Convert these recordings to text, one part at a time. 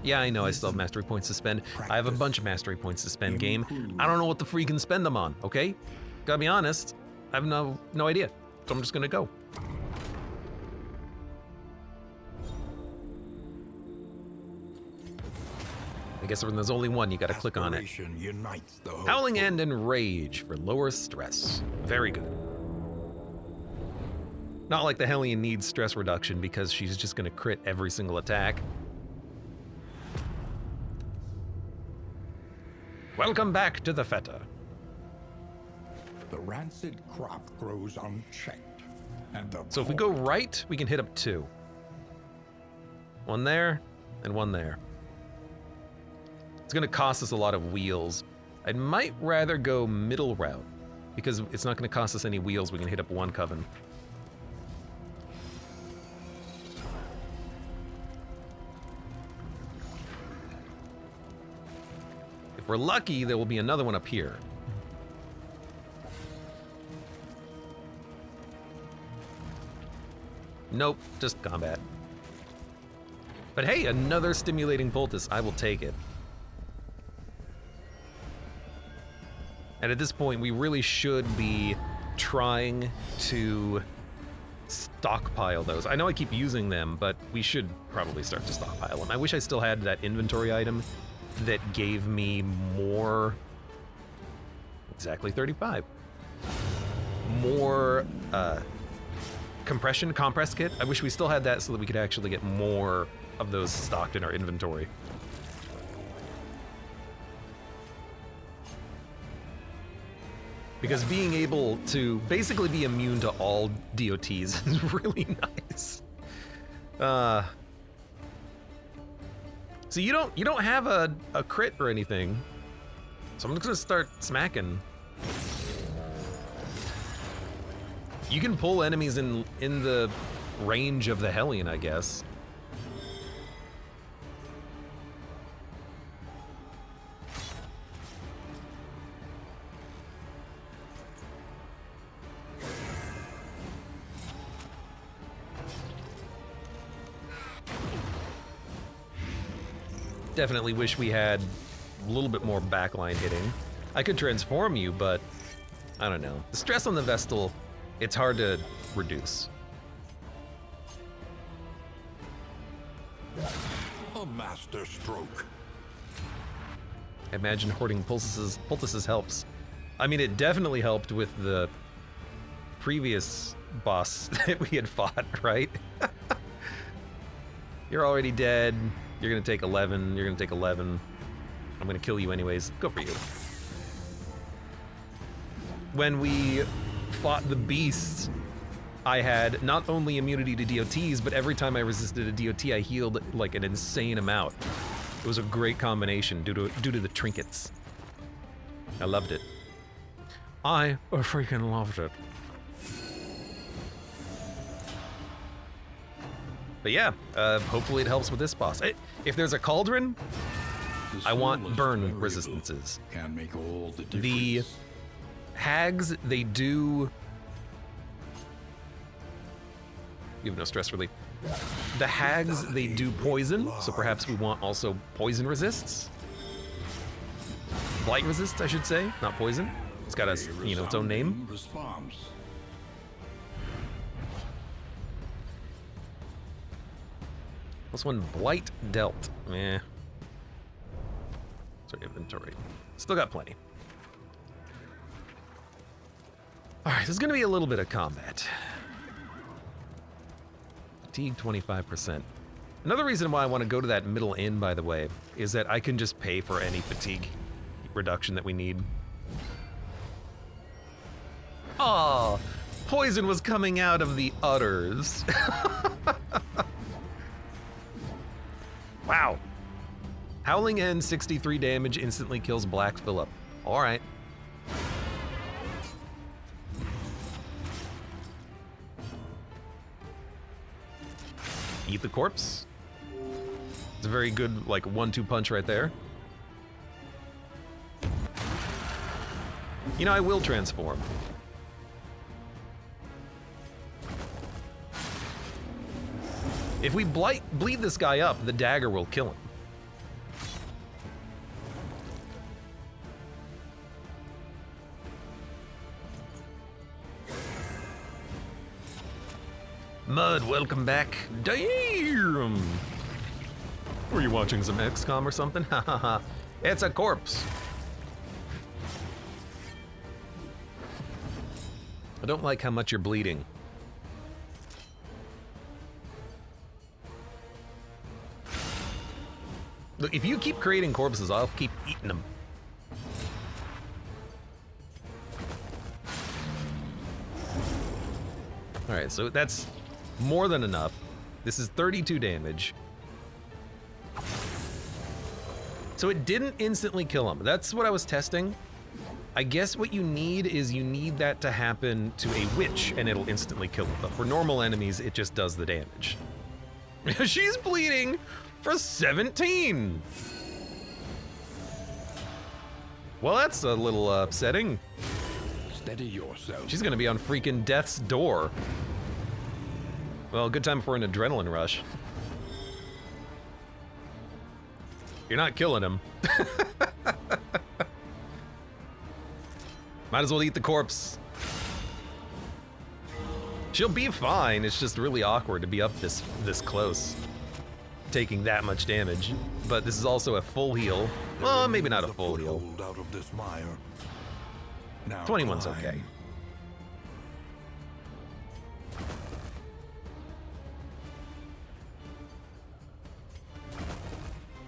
Yeah, I know I still have mastery points to spend. I have a bunch of mastery points to spend, game. I don't know what the freaking spend them on, okay? Gotta be honest, I have no idea. So I'm just gonna go. I guess when there's only one, you gotta click on it. Howling End and Rage for lower stress. Very good. Not like the Hellion needs stress reduction because she's just gonna crit every single attack. Welcome back to the Feta. The rancid crop grows unchecked, and so if we go right, we can hit up 2. One there, and one there. It's gonna cost us a lot of wheels. I might rather go middle route, because it's not gonna cost us any wheels, we can hit up 1 Coven. If we're lucky, there will be another one up here. Nope, just combat. But hey, another stimulating poultice, I will take it. And at this point, we really should be trying to stockpile those. I know I keep using them, but we should probably start to stockpile them. I wish I still had that inventory item that gave me more, exactly 35. More compress kit. I wish we still had that so that we could actually get more of those stocked in our inventory. Because being able to basically be immune to all DOTs is really nice. So you don't have a crit or anything. So I'm just gonna start smacking. You can pull enemies in the range of the Hellion, I guess. Definitely wish we had a little bit more backline hitting. I could transform you, but I don't know. The stress on the Vestal, it's hard to reduce. A master stroke. I imagine hoarding poultices helps. I mean, it definitely helped with the previous boss that we had fought, right? You're already dead. You're gonna take 11, you're gonna take 11. I'm gonna kill you anyways. Go for you. When we fought the beasts, I had not only immunity to DOTs, but every time I resisted a DOT, I healed like an insane amount. It was a great combination due to the trinkets. I loved it. I freaking loved it. But yeah, hopefully it helps with this boss. If there's a cauldron, I want burn resistances. Can make all the difference. The hags, they do... You have no stress relief. The hags, they do poison, so perhaps we want also poison resists. Blight resist, I should say, not poison. It's got a, you know, its own name. +1 blight dealt. Eh. Sorry, inventory. Still got plenty. Alright, there's gonna be a little bit of combat. Fatigue 25%. Another reason why I want to go to that middle inn, by the way, is that I can just pay for any fatigue reduction that we need. Oh, poison was coming out of the udders. Wow. Howling End, 63 damage, instantly kills Black Phillip. All right. Eat the corpse. It's a very good, like, 1-2 punch right there. You know, I will transform. If we bleed this guy up, the dagger will kill him. Mud, welcome back. Damn! Were you watching some XCOM or something? Ha ha ha. It's a corpse. I don't like how much you're bleeding. Look, if you keep creating corpses, I'll keep eating them. Alright, so that's more than enough. This is 32 damage. So it didn't instantly kill him. That's what I was testing. I guess what you need is you need that to happen to a witch, and it'll instantly kill them. But for normal enemies, it just does the damage. She's bleeding for 17! Well, that's a little upsetting. Steady yourself. She's gonna be on freaking death's door. Well, good time for an adrenaline rush. You're not killing him. Might as well eat the corpse. She'll be fine, it's just really awkward to be up this close, taking that much damage. But this is also a full heal. Well, maybe not a full heal. Out of this mire. Now 21's climb. okay.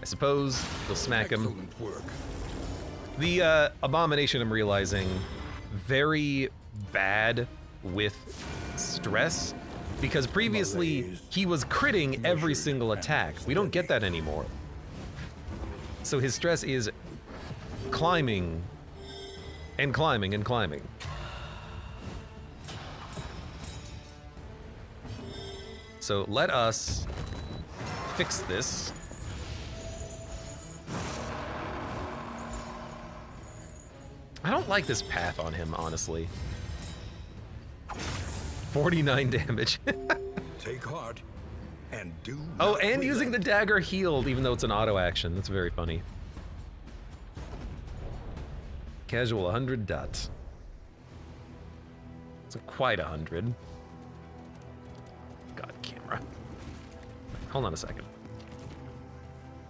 I suppose we'll smack him. Excellent work. The abomination, I'm realizing, very bad with stress, because previously he was critting every single attack. We don't get that anymore. So his stress is climbing and climbing and climbing. So let us fix this. I don't like this path on him, honestly. 49 damage. Take heart and do. Oh, not and using the relent. dagger healed, even though it's an auto action. That's very funny. Casual 100 dots. It's quite 100. God, camera. Hold on a second.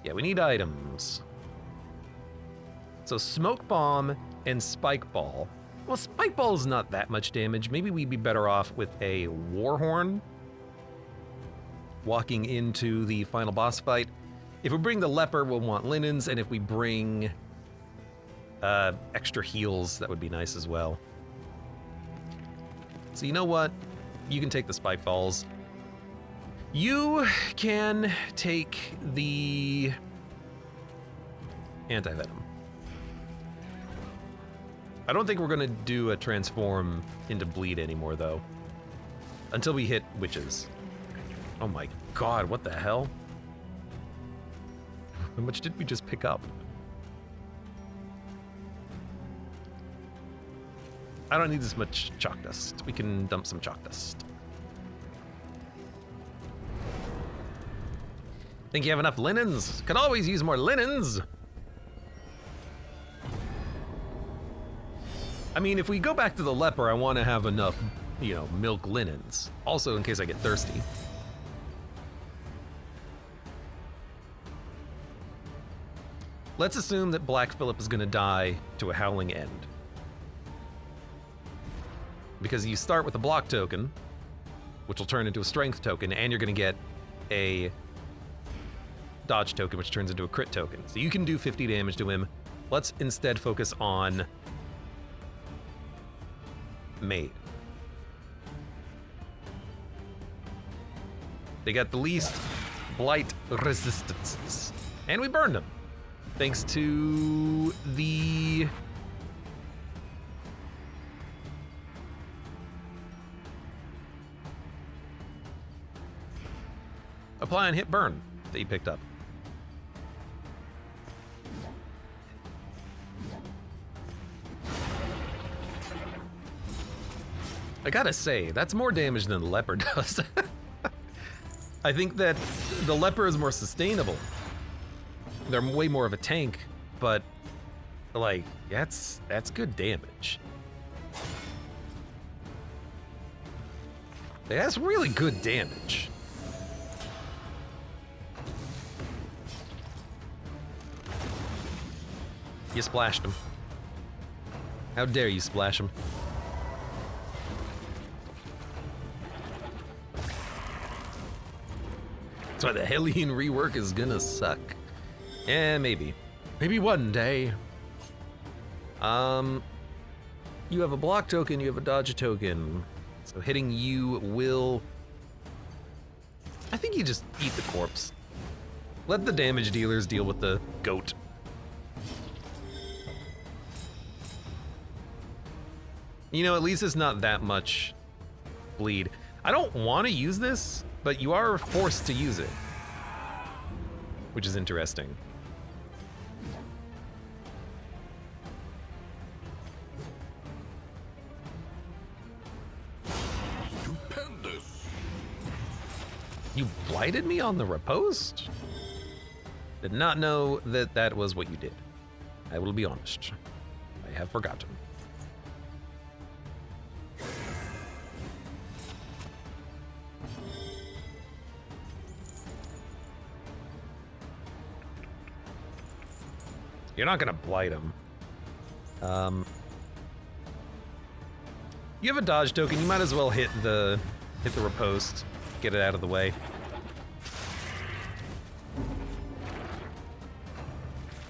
Yeah, we need items. So smoke bomb and spike ball. Well, spike ball is not that much damage. Maybe we'd be better off with a war horn. Walking into the final boss fight. If we bring the leper, we'll want linens, and if we bring extra heals, that would be nice as well. So you know what? You can take the spike balls. You can take the anti-venom. I don't think we're gonna do a transform into bleed anymore, though. Until we hit witches. Oh my god, what the hell? How much did we just pick up? I don't need this much chalk dust. We can dump some chalk dust. Think you have enough linens? Could always use more linens! I mean, if we go back to the leper, I want to have enough, you know, milk linens. Also, in case I get thirsty. Let's assume that Black Phillip is going to die to a howling end. Because you start with a block token, which will turn into a strength token, and you're going to get a dodge token, which turns into a crit token. So you can do 50 damage to him. Let's instead focus on Maid. They got the least blight resistances. And we burned them. Thanks to the apply on hit burn that you picked up. I gotta say, that's more damage than the leper does. I think that the leper is more sustainable. They're way more of a tank, but like, that's good damage. That's really good damage. You splashed him. How dare you splash him? That's why the Hellion rework is gonna suck. Yeah, maybe. Maybe one day. You have a block token, you have a dodge token. So hitting you will... I think you just eat the corpse. Let the damage dealers deal with the goat. You know, at least it's not that much bleed. I don't want to use this, but you are forced to use it, which is interesting. Stupendous. You blighted me on the riposte? Did not know that that was what you did. I will be honest. I have forgotten. You're not gonna blight him. You have a dodge token. You might as well hit the riposte. Get it out of the way.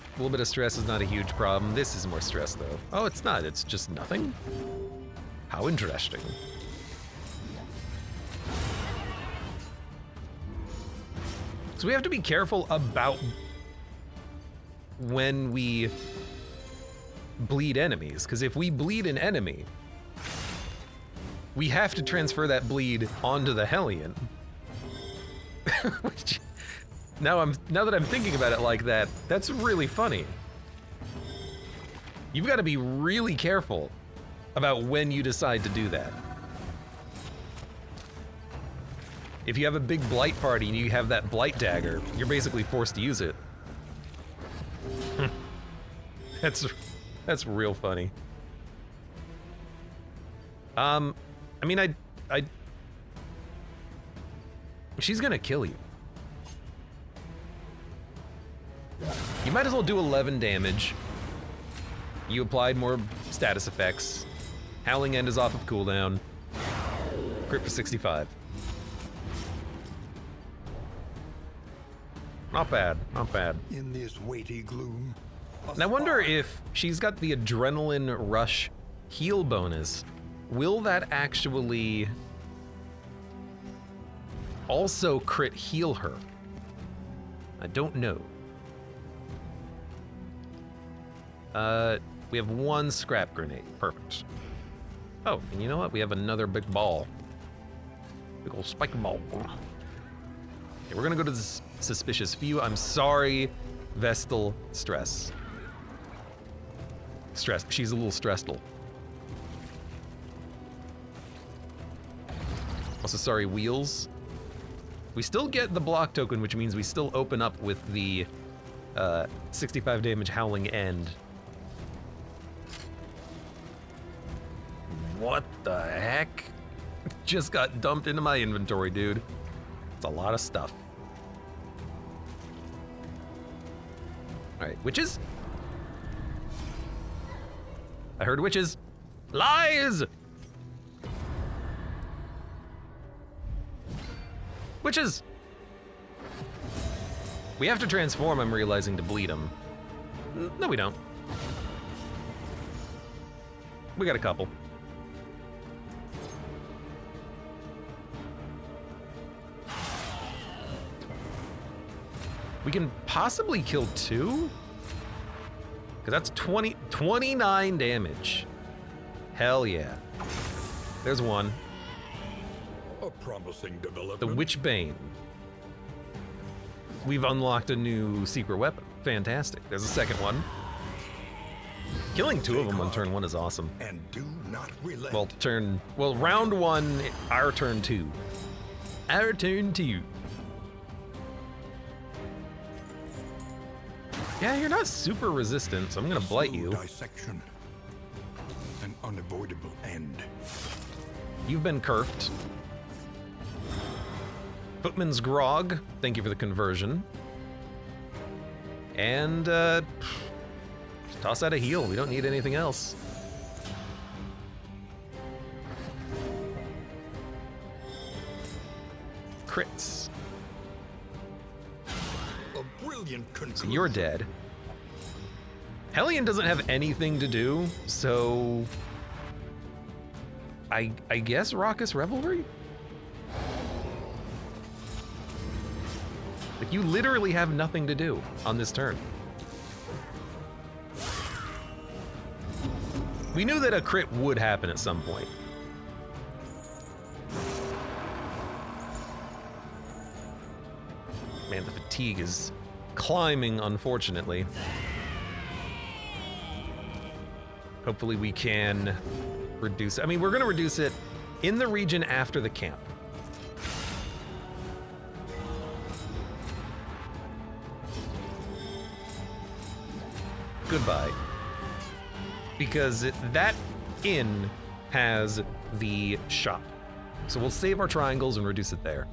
A little bit of stress is not a huge problem. This is more stress though. Oh, it's not. It's just nothing. How interesting. So we have to be careful about when we bleed enemies, because if we bleed an enemy, we have to transfer that bleed onto the Hellion. Which, now that I'm thinking about it like that, that's really funny. You've got to be really careful about when you decide to do that. If you have a big blight party and you have that blight dagger, you're basically forced to use it. That's real funny. I mean, she's gonna kill you. You might as well do 11 damage. You applied more status effects. Howling End is off of cooldown. Crit for 65. Not bad, not bad. In this weighty gloom. And I wonder if she's got the adrenaline rush heal bonus. Will that actually also crit heal her? I don't know. We have one scrap grenade. Perfect. Oh, and you know what? We have another big ball. Big old spike ball. Okay, we're gonna go to this suspicious few. I'm sorry, Vestal Stress. She's a little stressful. Also, sorry, Wheels. We still get the block token, which means we still open up with the 65 damage Howling End. What the heck? Just got dumped into my inventory, dude. It's a lot of stuff. All right, witches? I heard witches. Lies! Witches! We have to transform, I'm realizing, to bleed them. No, we don't. We got a couple. We can possibly kill 2? Because that's 29 damage. Hell yeah. There's one. A promising development. The Witchbane. We've unlocked a new secret weapon. Fantastic. There's a second one. Killing 2 of them on turn 1 is awesome. And do not relent. Well, round 1, our turn 2. Our turn 2. Yeah, you're not super resistant, so I'm gonna blight you. Dissection. An unavoidable end. You've been curfed. Footman's Grog, thank you for the conversion. And just toss out a heal. We don't need anything else. Crits. A brilliant So conclusion. you're dead. Hellion doesn't have anything to do, so I guess Raucous Revelry? Like, you literally have nothing to do on this turn. We knew that a crit would happen at some point. Man, the fatigue is climbing, unfortunately. Hopefully we can reduce it. I mean, we're gonna reduce it in the region after the camp. Goodbye. Because that inn has the shop. So we'll save our triangles and reduce it there.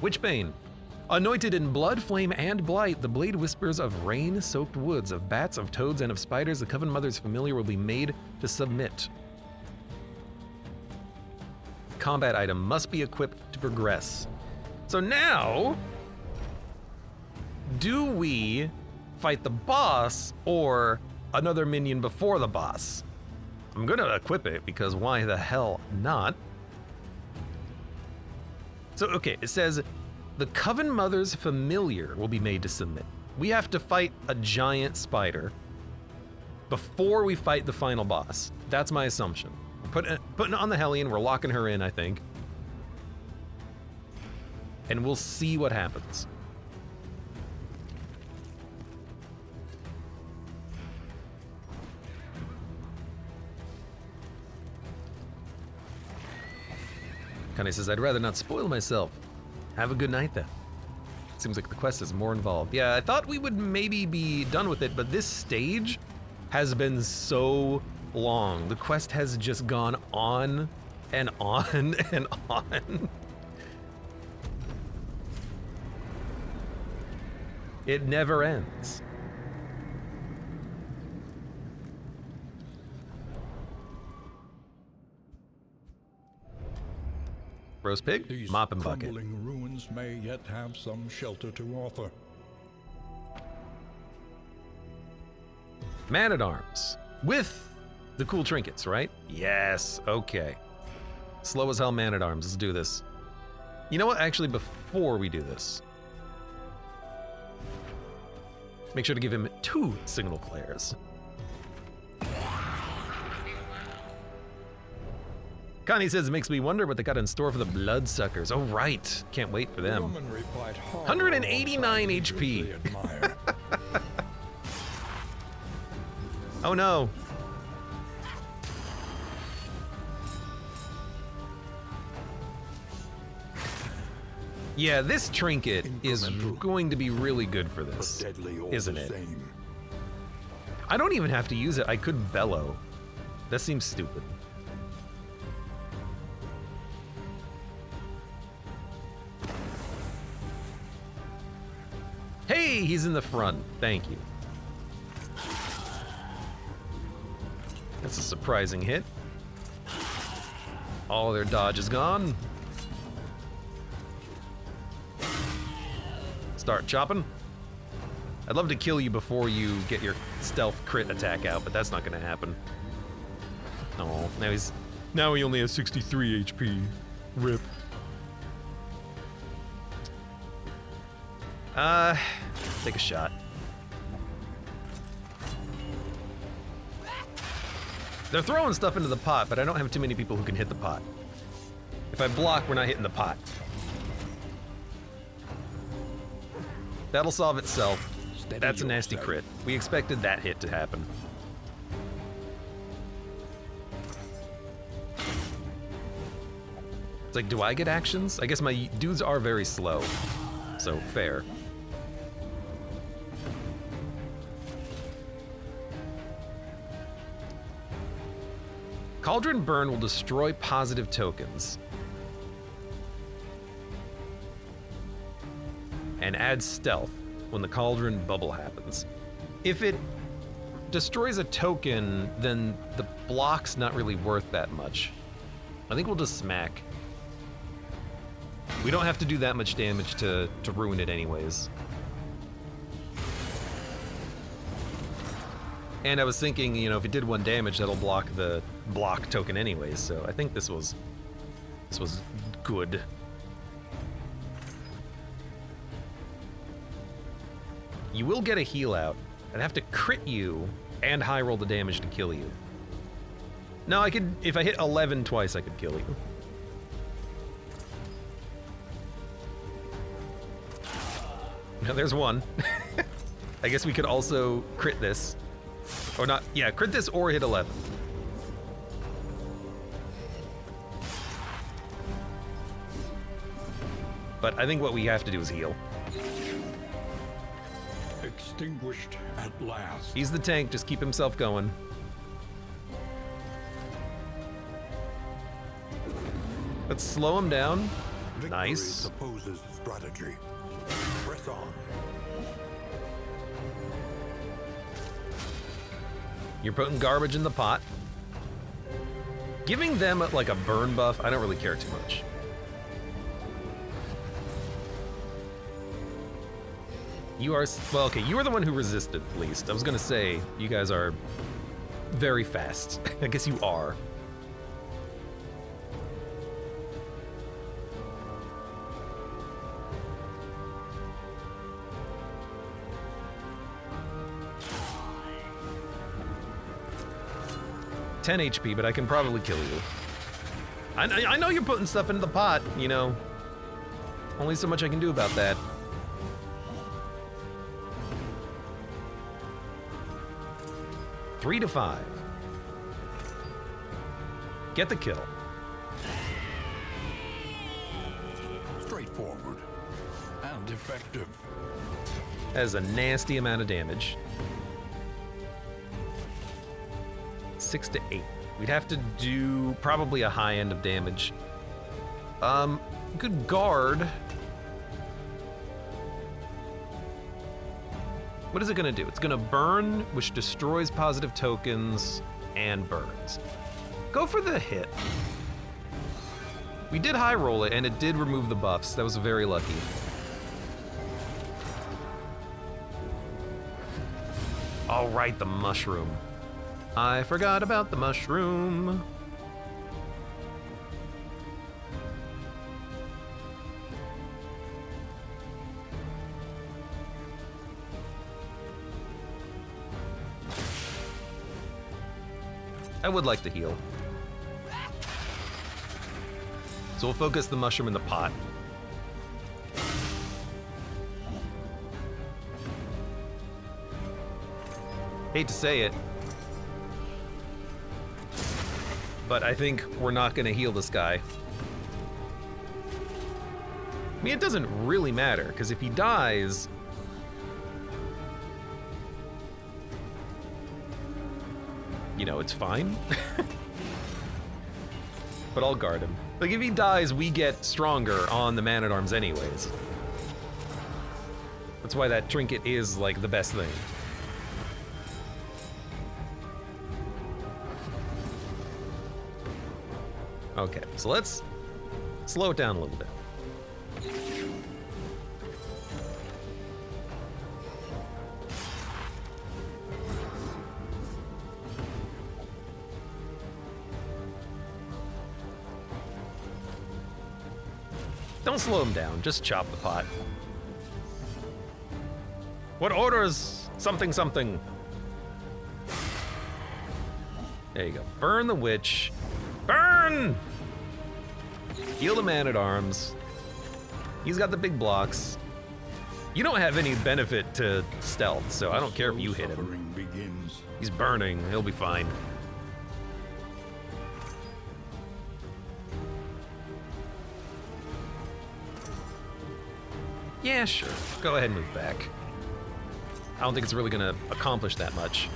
Witchbane. Anointed in blood, flame, and blight, the blade whispers of rain-soaked woods, of bats, of toads, and of spiders. The Coven Mother's familiar will be made to submit. Combat item must be equipped to progress. So now, do we fight the boss or another minion before the boss? I'm gonna equip it because why the hell not? So, okay, it says, the Coven Mother's familiar will be made to submit. We have to fight a giant spider before we fight the final boss. That's my assumption. We're putting it on the Hellion, we're locking her in, I think. And we'll see what happens. Connie says, I'd rather not spoil myself. Have a good night then. Seems like the quest is more involved. Yeah, I thought we would maybe be done with it, but this stage has been so long. The quest has just gone on and on and on. It never ends. Roast pig, These mop and bucket. crumbling ruins may yet have some shelter to offer. Man-at-Arms. With the cool trinkets, right? Yes, okay. Slow as hell Man-at-Arms, let's do this. You know what, actually, before we do this, make sure to give him 2 signal flares. Connie says it makes me wonder what they got in store for the bloodsuckers. Oh, right. Can't wait for them. 189 HP. Oh, no. Yeah, this trinket is going to be really good for this, isn't it? I don't even have to use it. I could bellow. That seems stupid. Hey, he's in the front. Thank you. That's a surprising hit. All their dodge is gone. Start chopping. I'd love to kill you before you get your stealth crit attack out, but that's not gonna happen. Oh, now he only has 63 HP. Rip. Take a shot. They're throwing stuff into the pot, but I don't have too many people who can hit the pot. If I block, we're not hitting the pot. That'll solve itself. That's a nasty crit. We expected that hit to happen. It's like, do I get actions? I guess my dudes are very slow, so fair. Cauldron Burn will destroy positive tokens. and add stealth when the cauldron bubble happens. If it destroys a token, then the block's not really worth that much. I think we'll just smack. We don't have to do that much damage to ruin it anyways. And I was thinking, you know, if it did 1 damage, that'll block the block token anyways, so I think this was good. You will get a heal out. I'd have to crit you and high roll the damage to kill you. No, I could, if I hit 11 twice, I could kill you. Now there's 1. I guess we could also crit this. Or not, yeah, crit this or hit 11. But I think what we have to do is heal. Extinguished at last. He's the tank, just keep himself going. Let's slow him down. Victory Nice. supposes strategy. Press on. You're putting garbage in the pot. Giving them like a burn buff, I don't really care too much. You are, well, okay, you are the one who resisted, at least. I was gonna say, you guys are very fast. I guess you are. $10 HP, but I can probably kill you. I know you're putting stuff into the pot, you know. Only so much I can do about that. Three to 5. Get the kill. Straightforward and effective. That is a nasty amount of damage. 6 to 8. We'd have to do probably a high end of damage. Good guard. What is it gonna do? It's gonna burn, which destroys positive tokens and burns. Go for the hit. We did high roll it and it did remove the buffs. That was very lucky. All right, the mushroom. I forgot about the mushroom. I would like to heal. So we'll focus the mushroom in the pot. Hate to say it, but I think we're not gonna heal this guy. I mean, it doesn't really matter, because if he dies, you know, it's fine. But I'll guard him. Like, if he dies, we get stronger on the man-at-arms anyways. That's why that trinket is, like, the best thing. Okay, so let's slow it down a little bit. Don't slow him down, just chop the pot. What orders? Something, something. There you go. Burn the witch. Burn! Heal the man-at-arms. He's got the big blocks. You don't have any benefit to stealth, so I don't care if you hit him. Suffering begins. He's burning, he'll be fine. Yeah, sure. Go ahead and move back. I don't think it's really gonna accomplish that much.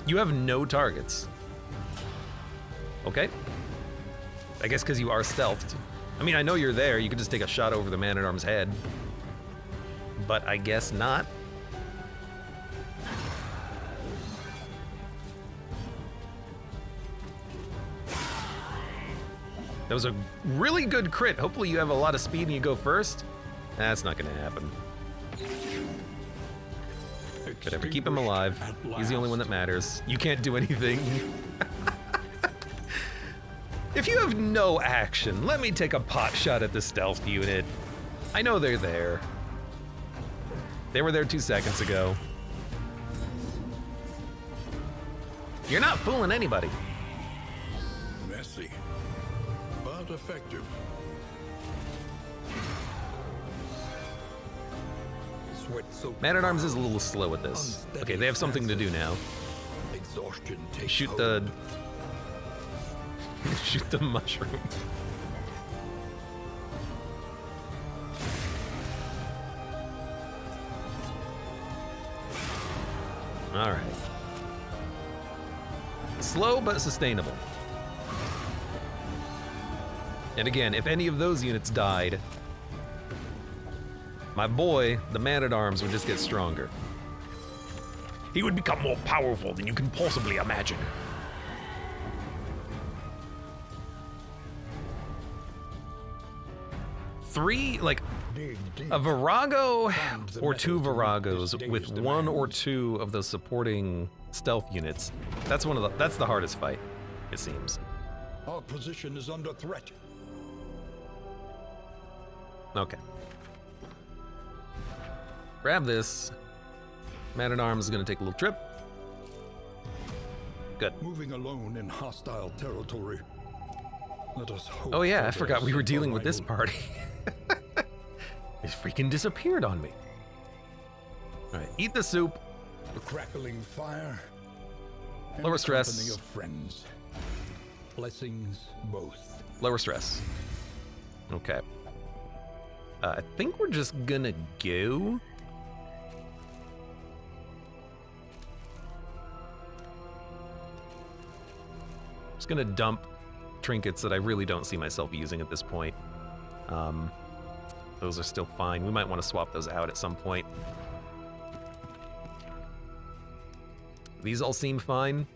You have no targets. Okay. I guess because you are stealthed. I mean, I know you're there. You could just take a shot over the man-at-arm's head. But I guess not. That was a really good crit. Hopefully you have a lot of speed and you go first. That's not gonna happen. Whatever, keep him alive. He's the only one that matters. You can't do anything. If you have no action, let me take a pot shot at the stealth unit. I know they're there. They were there 2 seconds ago. You're not fooling anybody. Messy, but effective. Man-at-Arms is a little slow at this. Okay, they have something to do now. Exhaustion takes Shoot hold. the... Shoot the mushroom. All right. Slow but sustainable. And again, if any of those units died, my boy, the man-at-arms, would just get stronger. He would become more powerful than you can possibly imagine. Three, like, a Virago or 2 Viragos with 1 or 2 of those supporting stealth units. That's the hardest fight, it seems. Our position is under threat. Okay. Grab this. Man-at-arms is gonna take a little trip. Good. Moving alone in hostile territory. Let us hope. Oh yeah, I for forgot their we were safe dealing with this arrival. party. It freaking disappeared on me. All right, eat the soup. The crackling fire. and Lower the stress. company of friends. Blessings both. Lower stress. Okay. I think we're just gonna go. Just gonna dump trinkets that I really don't see myself using at this point. Those are still fine. We might want to swap those out at some point. These all seem fine.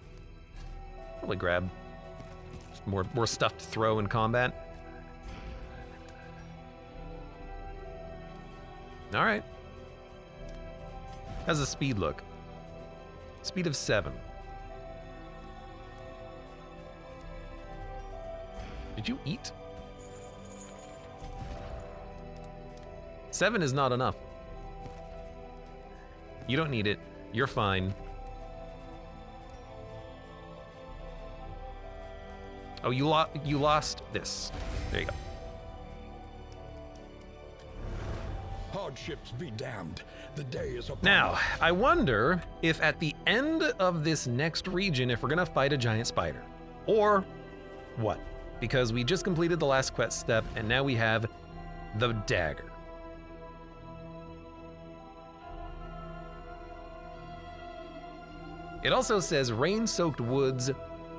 Probably grab more stuff to throw in combat. All right. How's the speed look? Speed of 7. Did you eat? 7 is not enough. You don't need it. You're fine. Oh, you lost this. There you go. Hardships be damned. The day is upon Now, us. I wonder if at the end of this next region, if we're gonna fight a giant spider, or what? Because we just completed the last quest step, and now we have the dagger. It also says rain-soaked woods,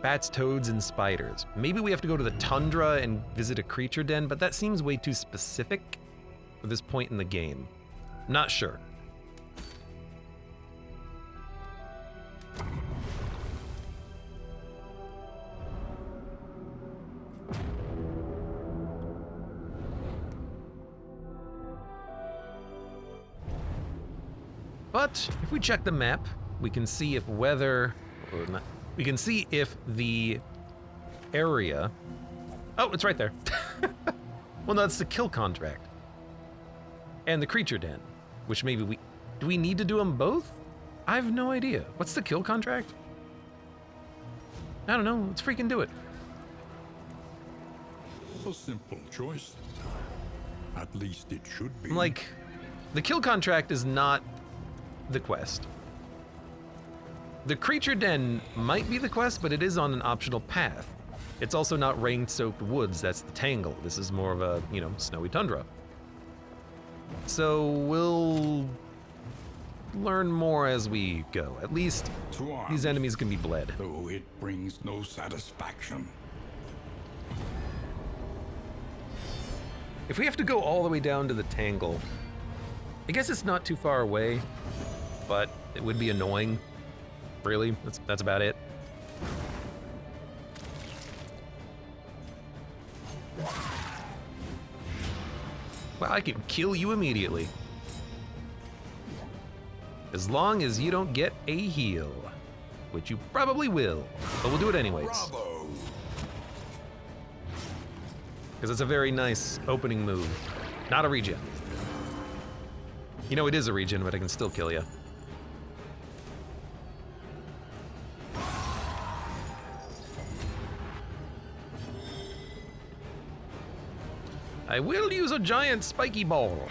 bats, toads, and spiders. Maybe we have to go to the tundra and visit a creature den, but that seems way too specific for this point in the game. Not sure. But if we check the map, we can see if weather, or not, we can see if the area, oh, it's right there. Well, no, it's the kill contract. And the creature den, which maybe do we need to do them both? I have no idea. What's the kill contract? I don't know, let's freaking do it. A simple choice. At least it should be. Like, the kill contract is not the quest. The creature den might be the quest, but it is on an optional path. It's also not rain-soaked woods, that's the tangle. This is more of a, snowy tundra. So we'll learn more as we go. At least To arms, these enemies can be bled. though it brings no satisfaction. If we have to go all the way down to the Tangle, I guess it's not too far away, but it would be annoying. Really, that's about it. Well, I can kill you immediately. As long as you don't get a heal, which you probably will, but we'll do it anyways. Bravo! Because it's a very nice opening move. Not a regen. You know, it is a regen, but I can still kill you. I will use a giant spiky ball.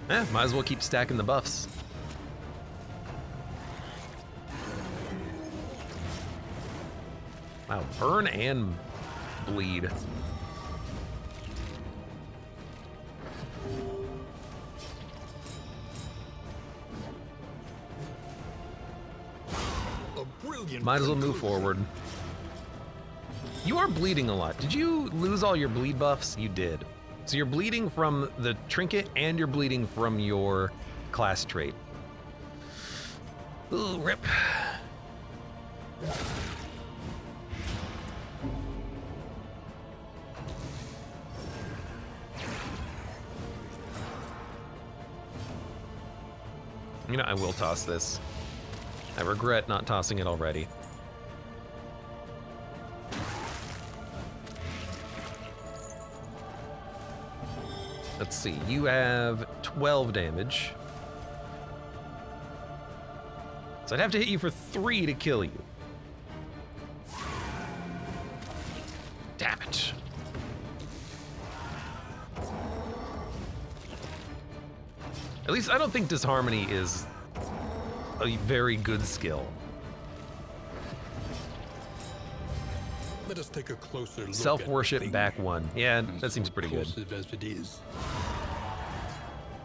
Might as well keep stacking the buffs. Wow, burn and bleed. Might as well move forward. You are bleeding a lot. Did you lose all your bleed buffs? You did. So you're bleeding from the trinket and you're bleeding from your class trait. Ooh, rip. You know, I will toss this. I regret not tossing it already. Let's see, you have 12 damage. So I'd have to hit you for 3 to kill you. Damn it. At least I don't think Disharmony is a very good skill. Let us take a closer look. Self-worship back 1. Yeah, that seems pretty good. As it is.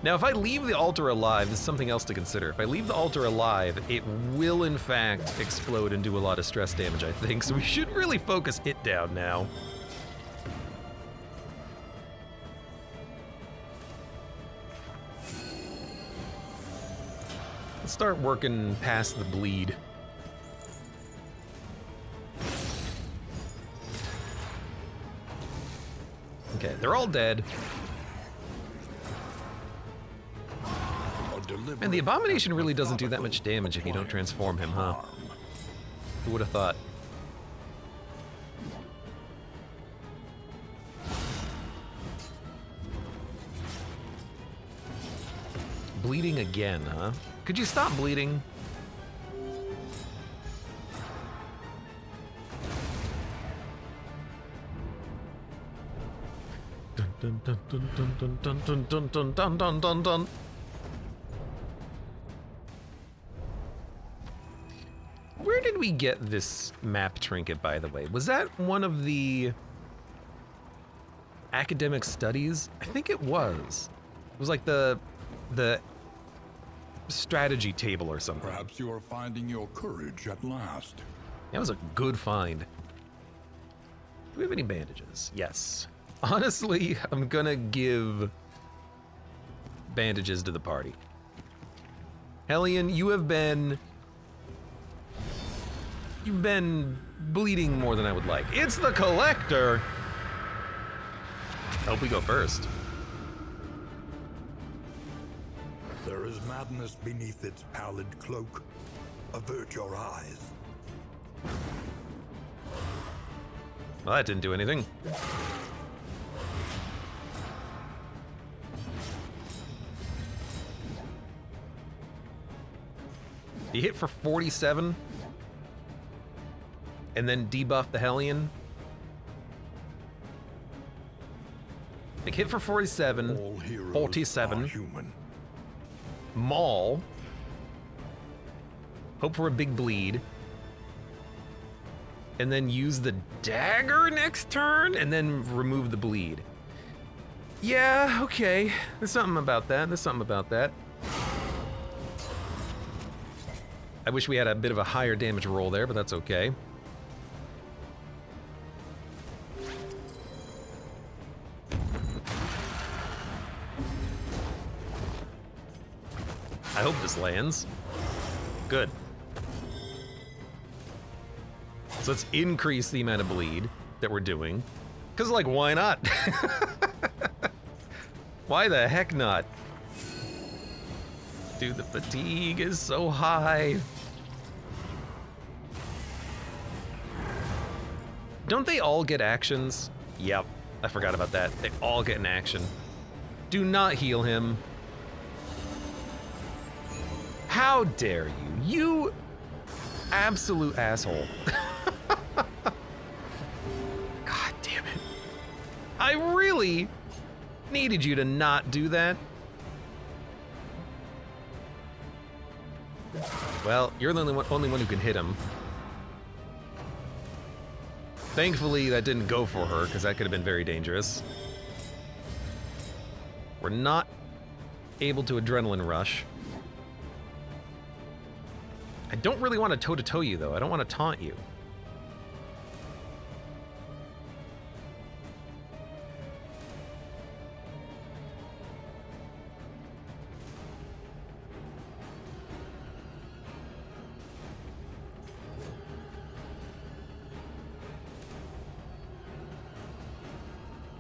Now, if I leave the altar alive, there's something else to consider. If I leave the altar alive, it will in fact explode and do a lot of stress damage, I think. So we should really focus it down now. Let's start working past the bleed. Okay, they're all dead. And the Abomination really doesn't do that much damage if you don't transform him, huh? Who would have thought? Bleeding again, huh? Could you stop bleeding? Dun dun dun dun dun dun dun dun dun dun dun dun dun. Where did we get this map trinket, by the way? Was that one of the academic studies? I think it was. It was like the strategy table or something. Perhaps you are finding your courage at last. That was a good find. Do we have any bandages? Yes. Honestly, I'm gonna give bandages to the party. Hellion, you've been bleeding more than I would like. It's the Collector! Hope we go first. There is madness beneath its pallid cloak. Avert your eyes. Well, that didn't do anything. He hit for 47 and then debuff the Hellion. Like hit for 47, All heroes 47. are human. Maul. Hope for a big bleed. And then use the dagger next turn and then remove the bleed. Yeah, okay. There's something about that. I wish we had a bit of a higher damage roll there, but that's okay. I hope this lands. Good. So let's increase the amount of bleed that we're doing. Because, like, why not? Why the heck not? Dude, the fatigue is so high. Don't they all get actions? Yep, I forgot about that. They all get an action. Do not heal him. How dare you? You absolute asshole. God damn it. I really needed you to not do that. Well, you're the only one who can hit him. Thankfully, that didn't go for her, because that could have been very dangerous. We're not able to adrenaline rush. I don't really want to toe-to-toe you, though. I don't want to taunt you.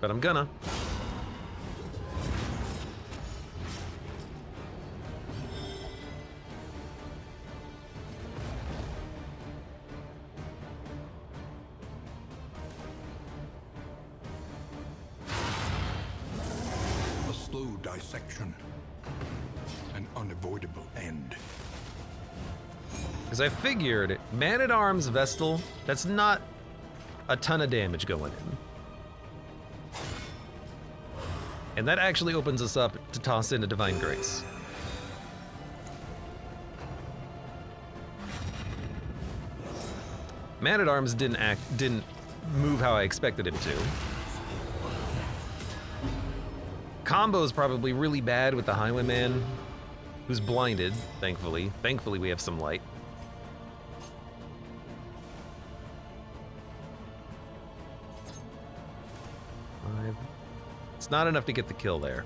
But I'm gonna. A slow dissection. An unavoidable end. Because I figured, Man-at-Arms Vestal, that's not a ton of damage going in. And that actually opens us up to toss in a Divine Grace. Man-at-Arms didn't move how I expected him to. Combo's probably really bad with the Highwayman, who's blinded, thankfully. Thankfully we have some light. It's not enough to get the kill there.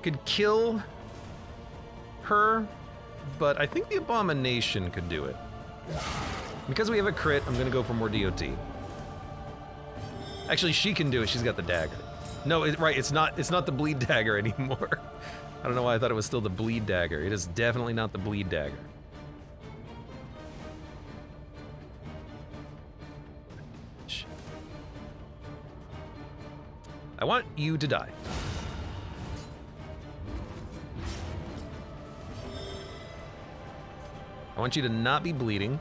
Could kill her, but I think the Abomination could do it. Because we have a crit, I'm gonna go for more DOT. Actually, she can do it, she's got the dagger. No, right, it's not the bleed dagger anymore. I don't know why I thought it was still the bleed dagger. It is definitely not the bleed dagger. I want you to die. I want you to not be bleeding.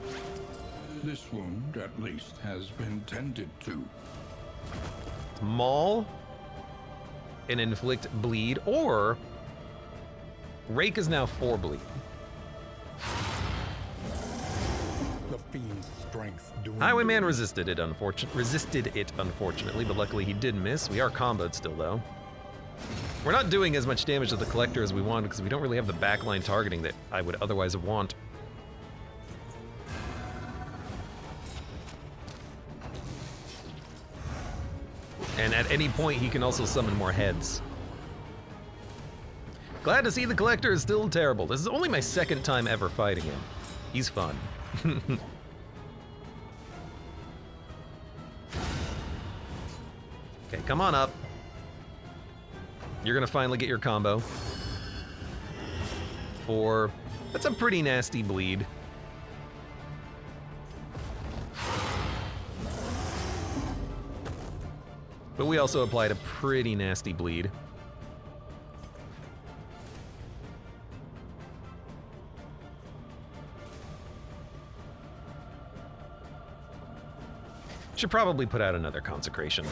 This wound, at least, has been tended to. Maul and inflict bleed, or Rake is now 4 bleed. The fiend's strength doing. Highwayman resisted it, unfortunately, but luckily he did miss. We are comboed still, though. We're not doing as much damage to the Collector as we want because we don't really have the backline targeting that I would otherwise want. And at any point, he can also summon more heads. Glad to see the Collector is still terrible. This is only my 2nd time ever fighting him. He's fun. Okay, come on up. You're gonna finally get your combo. That's a pretty nasty bleed. But we also applied a pretty nasty bleed. Should probably put out another consecration.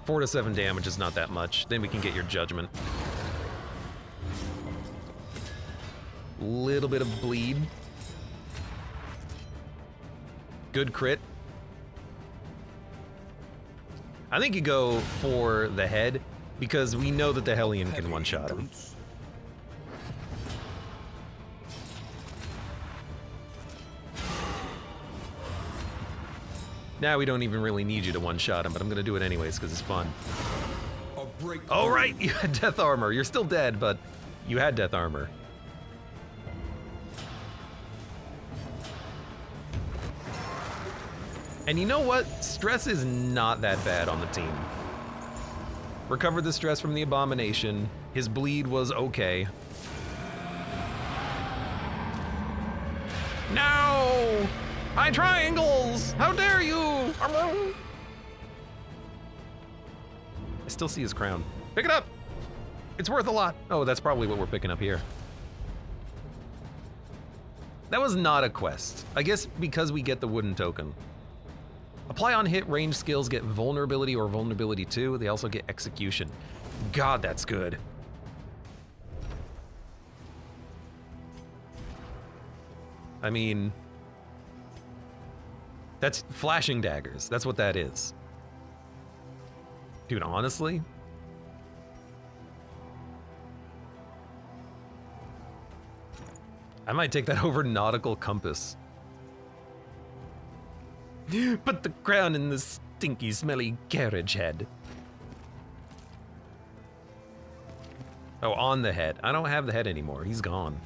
4 to 7 damage is not that much. Then we can get your judgment. Little bit of bleed. Good crit. I think you go for the head because we know that the Hellion can one-shot him. Now we don't even really need you to one-shot him, but I'm gonna do it anyways because it's fun. Oh right, you had death armor. You're still dead, but you had death armor. And you know what? Stress is not that bad on the team. Recovered the stress from the abomination. His bleed was okay. No! High triangles! How dare you! I still see his crown. Pick it up! It's worth a lot. Oh, that's probably what we're picking up here. That was not a quest. I guess because we get the wooden token. Apply on hit, range skills get vulnerability or vulnerability 2. They also get execution. God, that's good. I mean, that's flashing daggers. That's what that is. Dude, honestly, I might take that over nautical compass. Put the crown in the stinky, smelly carriage head. Oh, on the head. I don't have the head anymore. He's gone.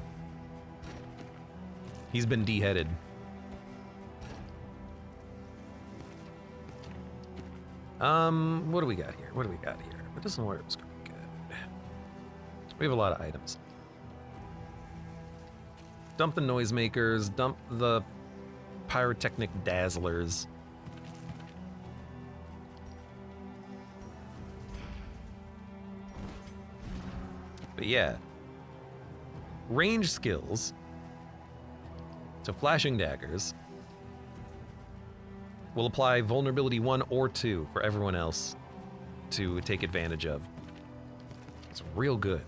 He's been deheaded. What do we got here? What do we got here? What doesn't work? It's good. We have a lot of items. Dump the noisemakers, dump the pyrotechnic dazzlers. But yeah. Range skills. So flashing daggers will apply vulnerability 1 or 2 for everyone else to take advantage of. It's real good.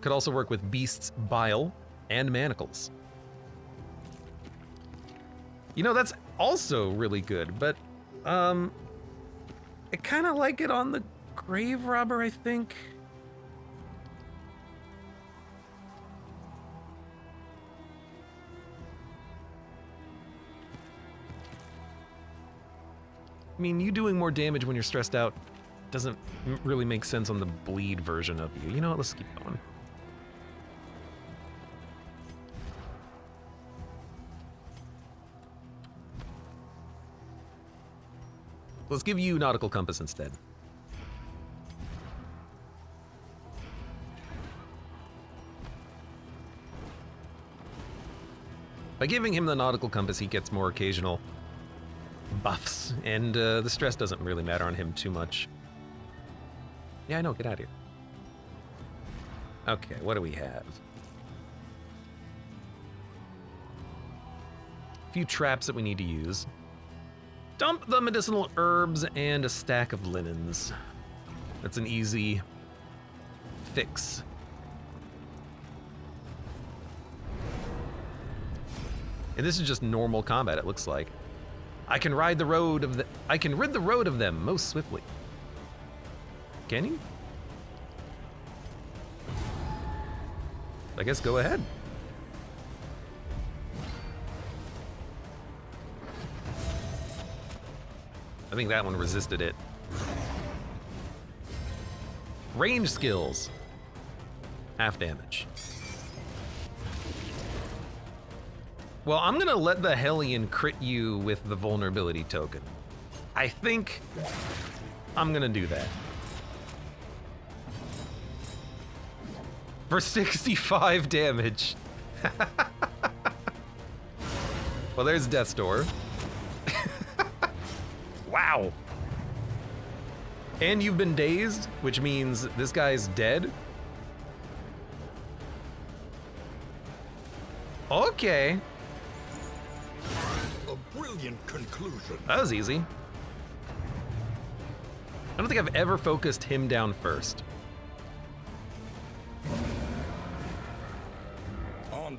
Could also work with Beast's Bile and Manacles. You know, that's also really good, but I kind of like it on the Grave Robber, I think. I mean, you doing more damage when you're stressed out doesn't really make sense on the bleed version of you. You know what? Let's keep going. Let's give you Nautical Compass instead. By giving him the Nautical Compass, he gets more occasional buffs, and the stress doesn't really matter on him too much. Yeah, I know, get out of here. Okay, what do we have? A few traps that we need to use. Dump the medicinal herbs and a stack of linens. That's an easy fix. And this is just normal combat, it looks like. I can rid the road of them most swiftly. Can you? I guess go ahead. I think that one resisted it. Range skills. Half damage. Well, I'm gonna let the Hellion crit you with the vulnerability token. I think I'm gonna do that. For 65 damage. Well, there's Death's Door. Wow. And you've been dazed, which means this guy's dead. Okay. A brilliant conclusion. That was easy. I don't think I've ever focused him down first.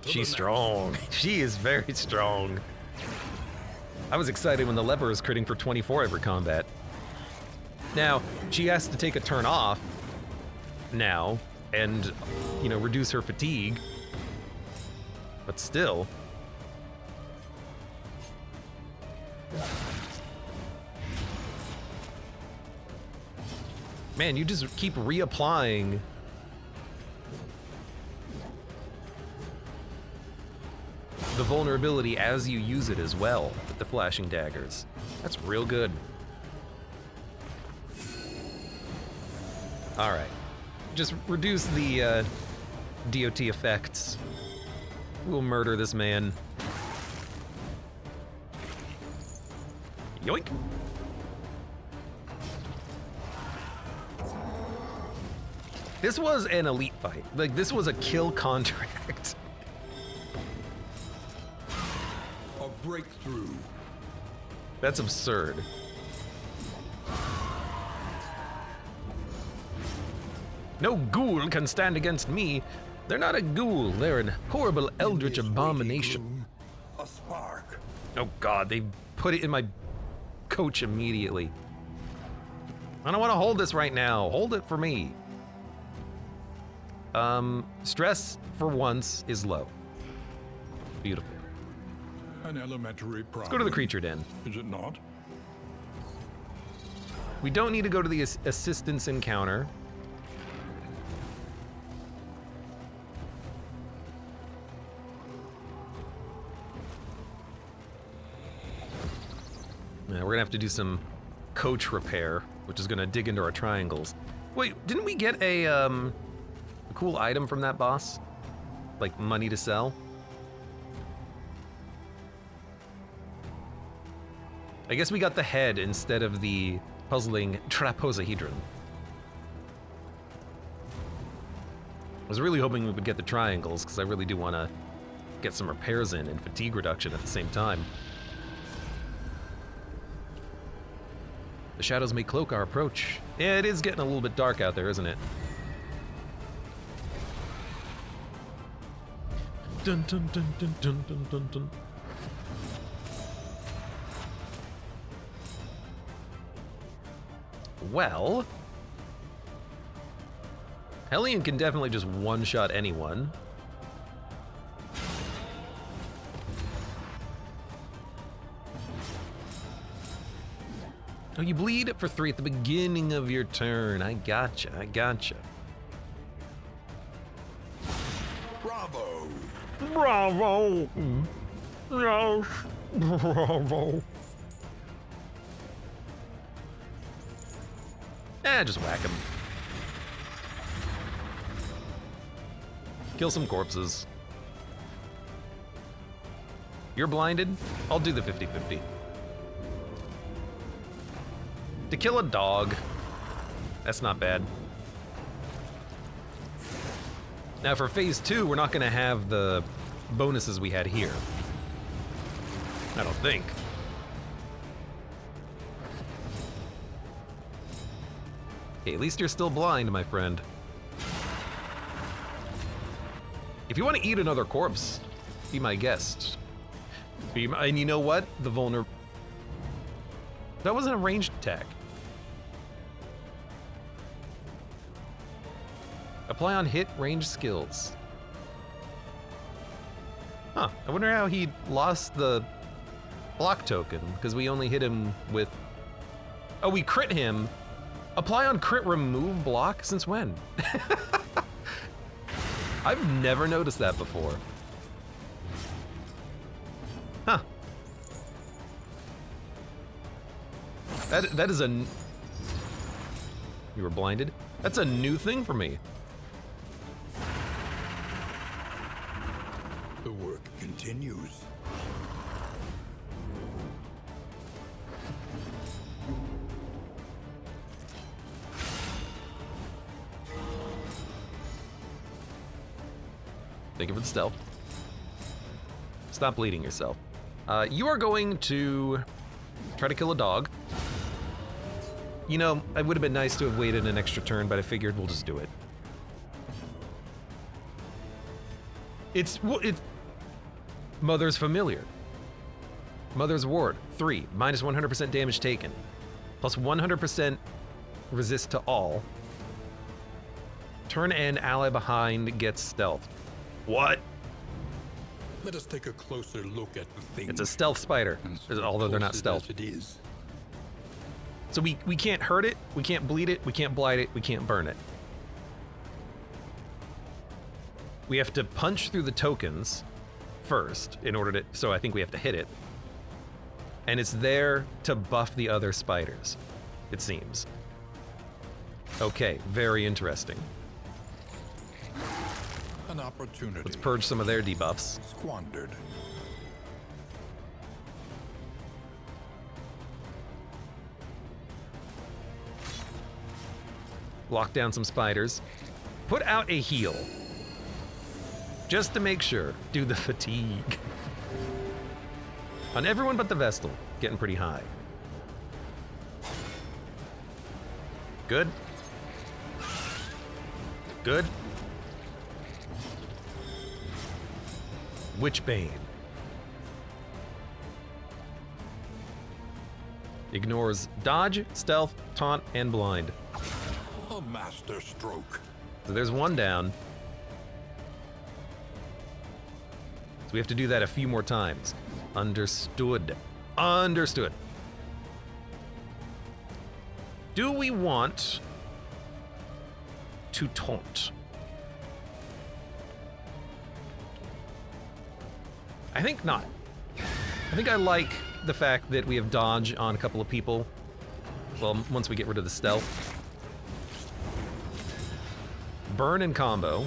She's strong. She is very strong. I was excited when the leper was critting for 24 every combat. Now, she has to take a turn off now and, you know, reduce her fatigue. But still. Man, you just keep reapplying. The vulnerability as you use it as well with the flashing daggers. That's real good. All right, just reduce the DOT effects. We'll murder this man. Yoink. This was an elite fight. Like, this was a kill contract. A breakthrough. That's absurd. No ghoul can stand against me. They're not a ghoul. They're an horrible eldritch In this abomination. waiting room, a spark. Oh God, they put it in my coach immediately. I don't want to hold this right now. Hold it for me. Stress for once is low. Beautiful. An elementary problem. Let's go to the creature den. Is it not? We don't need to go to the assistance encounter. We're gonna have to do some coach repair, which is gonna dig into our triangles. Wait, didn't we get a cool item from that boss? Like money to sell? I guess we got the head instead of the puzzling trapezohedron. I was really hoping we would get the triangles, because I really do want to get some repairs in and fatigue reduction at the same time. The shadows may cloak our approach. Yeah, it is getting a little bit dark out there, isn't it? Dun dun dun dun dun dun dun dun. Well, Hellion can definitely just one-shot anyone. Oh, you bleed for 3 at the beginning of your turn. I gotcha, I gotcha. Bravo. Bravo! Yes, bravo. Just whack him. Kill some corpses. You're blinded? I'll do the 50-50. To kill a dog. That's not bad. Now for phase 2, we're not gonna have the bonuses we had here. I don't think. Okay, at least you're still blind, my friend. If you want to eat another corpse, be my guest. And you know what? The that wasn't a ranged attack. Apply on hit range skills. Huh, I wonder how he lost the block token, because we only hit him with... Oh, we crit him. Apply on crit remove block? Since when? I've never noticed that before. Huh. That is a... You were blinded? That's a new thing for me. The work continues. Thank you for the stealth. Stop bleeding yourself. You are going to try to kill a dog. You know, it would have been nice to have waited an extra turn, but I figured we'll just do it. It's Mother's Familiar. Mother's Ward, 3, minus 100% damage taken, plus 100% resist to all. Turn and ally behind gets stealth. What? Let us take a closer look at the thing. It's a stealth spider, although they're not stealth. It is. So we can't hurt it, we can't bleed it, we can't blight it, we can't burn it. We have to punch through the tokens first in order to, so I think we have to hit it. And it's there to buff the other spiders, it seems. Okay, very interesting. An opportunity. Let's purge some of their debuffs. Squandered. Lock down some spiders. Put out a heal. Just to make sure. Do the fatigue. On everyone but the Vestal. Getting pretty high. Good. Good. Witchbane. Ignores dodge, stealth, taunt, and blind. A master stroke. So there's one down. So we have to do that a few more times. Understood. Understood. Do we want to taunt? I think not. I think I like the fact that we have dodge on a couple of people. Well, once we get rid of the stealth. Burn and combo.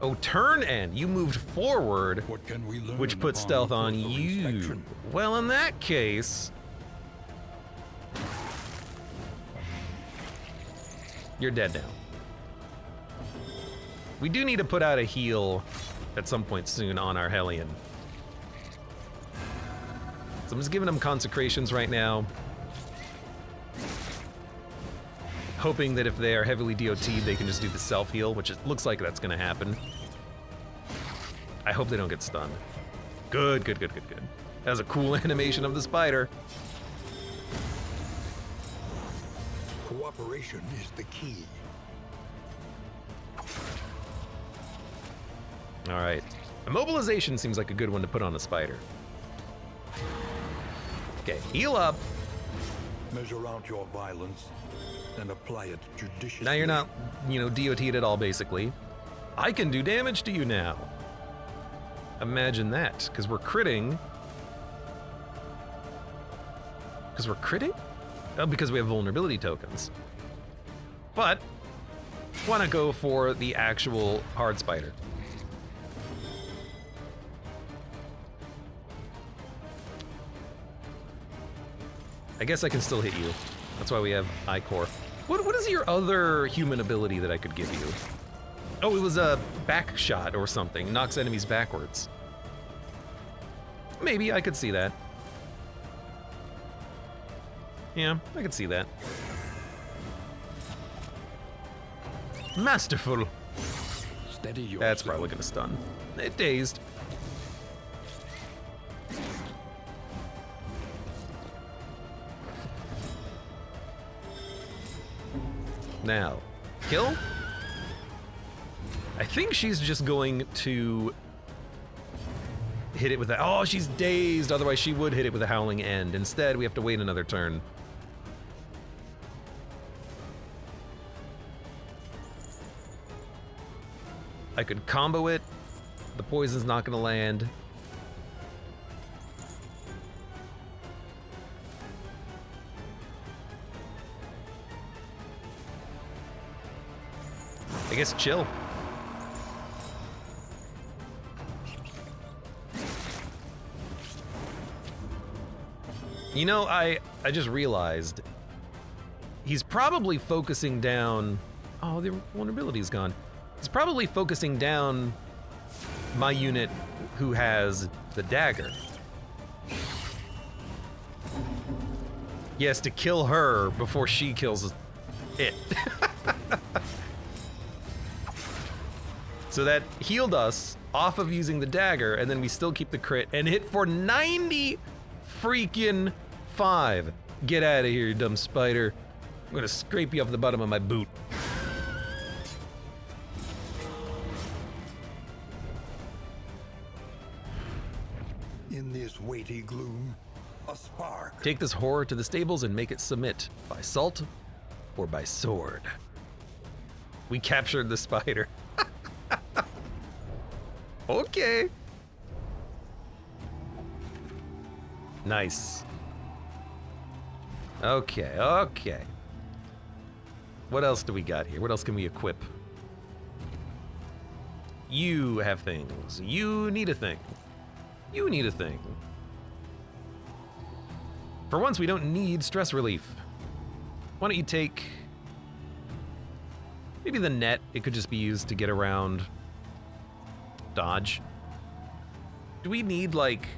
Oh, turn end. You moved forward, What can we learn which puts upon stealth on closer you. inspection? Well, in that case, you're dead now. We do need to put out a heal at some point soon on our Hellion. So I'm just giving them consecrations right now. Hoping that if they are heavily DOT'd, they can just do the self-heal, which it looks like that's gonna happen. I hope they don't get stunned. Good, good, good, good, good. That was a cool animation of the spider. Cooperation is the key. All right. Immobilization seems like a good one to put on a spider. Okay, heal up. Measure out your violence and apply it judiciously. Now you're not, DOT'd at all, basically. I can do damage to you now. Imagine that, because we're critting. Because we're critting? Oh, because we have vulnerability tokens. But, want to go for the actual hard spider. I guess I can still hit you. That's why we have I-Core. What is your other human ability that I could give you? Oh, it was a back shot or something. Knocks enemies backwards. Maybe I could see that. Yeah, I could see that. Masterful. Steady yourself. That's probably gonna stun. It dazed. Now, kill? I think she's just going to hit it with a... Oh, she's dazed. Otherwise, she would hit it with a Howling End. Instead, we have to wait another turn. I could combo it. The poison's not going to land. I guess chill. I just realized he's probably focusing down. Oh, the vulnerability's gone. He's probably focusing down my unit who has the dagger. He has to kill her before she kills it. So that healed us off of using the dagger, and then we still keep the crit and hit for 90 freaking 5. Get out of here, you dumb spider. I'm gonna scrape you off the bottom of my boot. In this weighty gloom, a spark. Take this horror to the stables and make it submit by salt or by sword. We captured the spider. Okay. Nice. Okay. What else do we got here? What else can we equip? You have things. You need a thing. You need a thing. For once, we don't need stress relief. Why don't you take maybe the net? It could just be used to get around dodge. Do we need like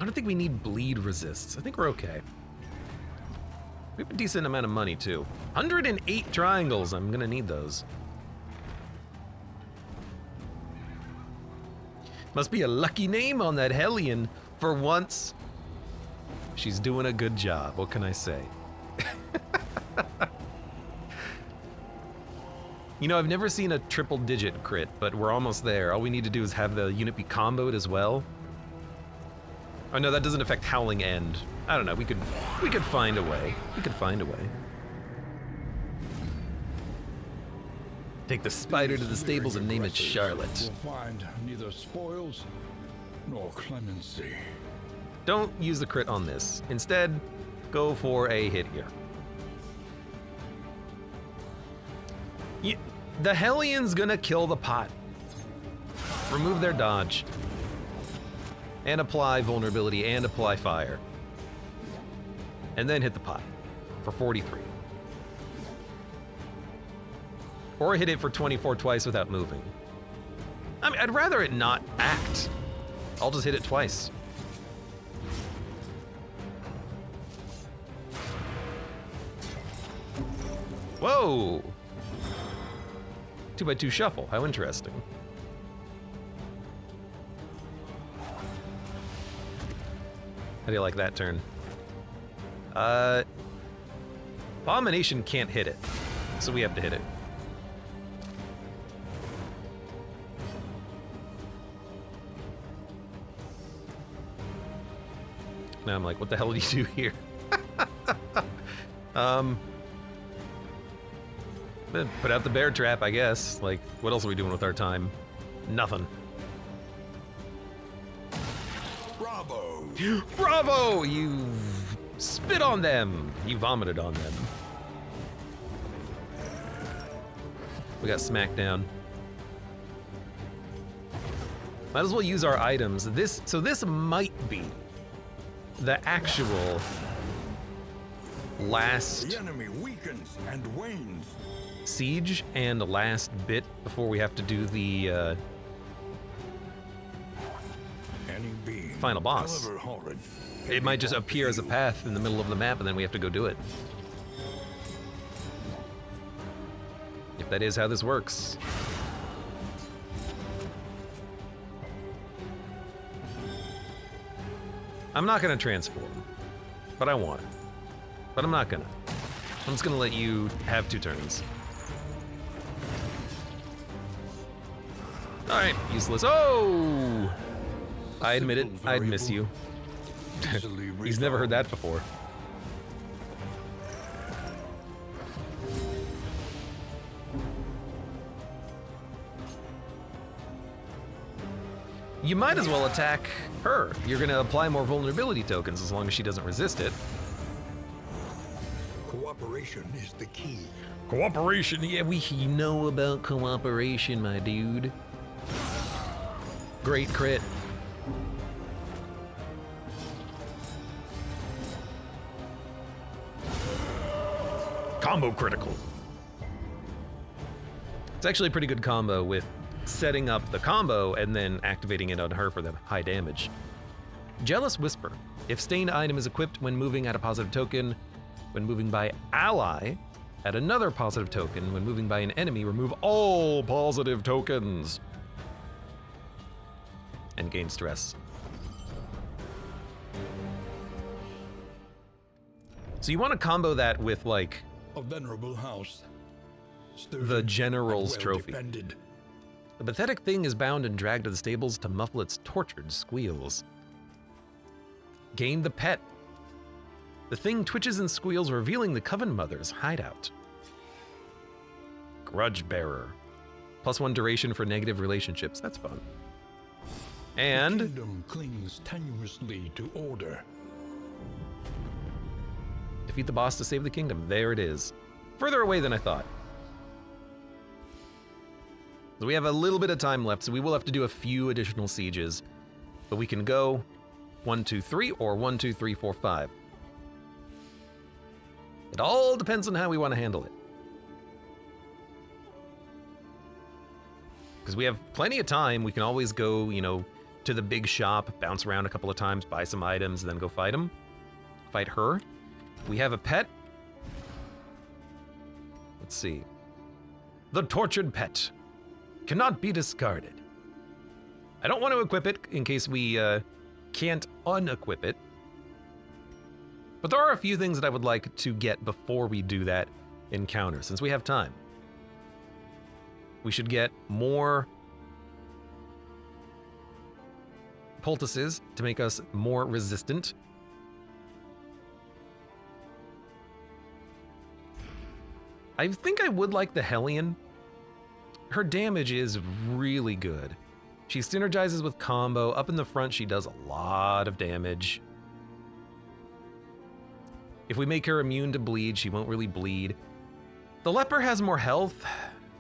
I don't think we need bleed resists. I think we're okay. We have a decent amount of money too. 108 triangles. I'm gonna need those. Must be a lucky name on that Hellion. For once, she's doing a good job. What can I say? You know, I've never seen a triple digit crit, but we're almost there. All we need to do is have the unit be comboed as well. Oh no, that doesn't affect Howling End. I don't know, we could find a way. We could find a way. Take the spider to the stables and name it Charlotte. Will find neither spoils nor clemency. Don't use the crit on this. Instead, go for a hit here. The Hellion's gonna kill the pot. Remove their dodge. And apply vulnerability and apply fire. And then hit the pot for 43. Or hit it for 24 twice without moving. I mean, I'd rather it not act. I'll just hit it twice. Whoa! 2x2 shuffle, how interesting. How do you like that turn? Abomination can't hit it, so we have to hit it. Now I'm like, what the hell do you do here? Put out the bear trap, I guess. Like, what else are we doing with our time? Nothing. Bravo! Bravo! You spit on them. You vomited on them. We got smacked down. Might as well use our items. So this might be the actual last The enemy weakens and wanes. siege and last bit before we have to do the Any being, final boss. however horrid, It might just appear as a path in the middle of the map and then we have to go do it. If that is how this works. I'm not gonna transform, but I want it. But I'm not gonna. I'm just gonna let you have 2 turns. All right, useless. Oh! I admit it, I'd miss you. He's never heard that before. You might as well attack her. You're gonna apply more vulnerability tokens as long as she doesn't resist it. Cooperation is the key. Cooperation, yeah, we know about cooperation, my dude. Great crit. Combo critical. It's actually a pretty good combo with setting up the combo and then activating it on her for the high damage. Jealous Whisper. If stained item is equipped when moving at a positive token, when moving by ally, at another positive token, when moving by an enemy, remove all positive tokens. And gain stress. So you want to combo that with, like, A venerable house. the General's well Trophy. defended. The pathetic thing is bound and dragged to the stables to muffle its tortured squeals. Gain the pet. The thing twitches and squeals, revealing the Coven Mother's hideout. Grudge Bearer. +1 duration for negative relationships. That's fun. The And kingdom clings tenuously to order. defeat the boss to save the kingdom. There it is. Further away than I thought. So we have a little bit of time left, so we will have to do a few additional sieges. But we can go 1, 2, 3, or 1, 2, 3, 4, 5. It all depends on how we want to handle it. Because we have plenty of time, we can always go, you know, to the big shop, bounce around a couple of times, buy some items, and then go fight him. Fight her. We have a pet. Let's see. The Tortured Pet. Cannot be discarded. I don't want to equip it in case we can't unequip it. But there are a few things that I would like to get before we do that encounter, since we have time. We should get more poultices to make us more resistant. I think I would like the Hellion. Her damage is really good. She synergizes with combo. Up in the front, she does a lot of damage. If we make her immune to bleed, she won't really bleed. The Leper has more health.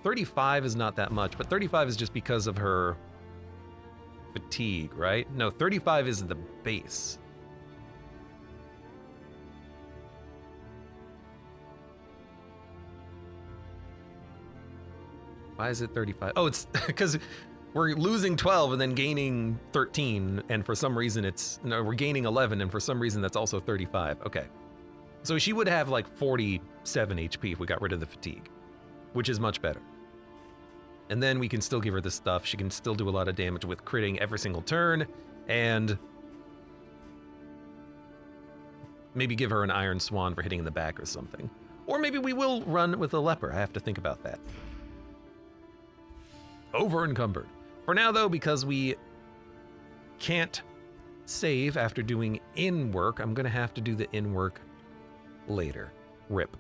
35 is not that much, but 35 is just because of her fatigue, right? No, 35 is the base. Why is it 35? Oh, it's because we're losing 12 and then gaining 13, and for some reason no, we're gaining 11, and for some reason that's also 35. Okay. So she would have like 47 HP if we got rid of the fatigue, which is much better. And then we can still give her this stuff. She can still do a lot of damage with critting every single turn, and maybe give her an Iron Swan for hitting in the back or something. Or maybe we will run with a Leper. I have to think about that. Over encumbered. For now though, because we can't save after doing in work, I'm gonna have to do the in work later. RIP.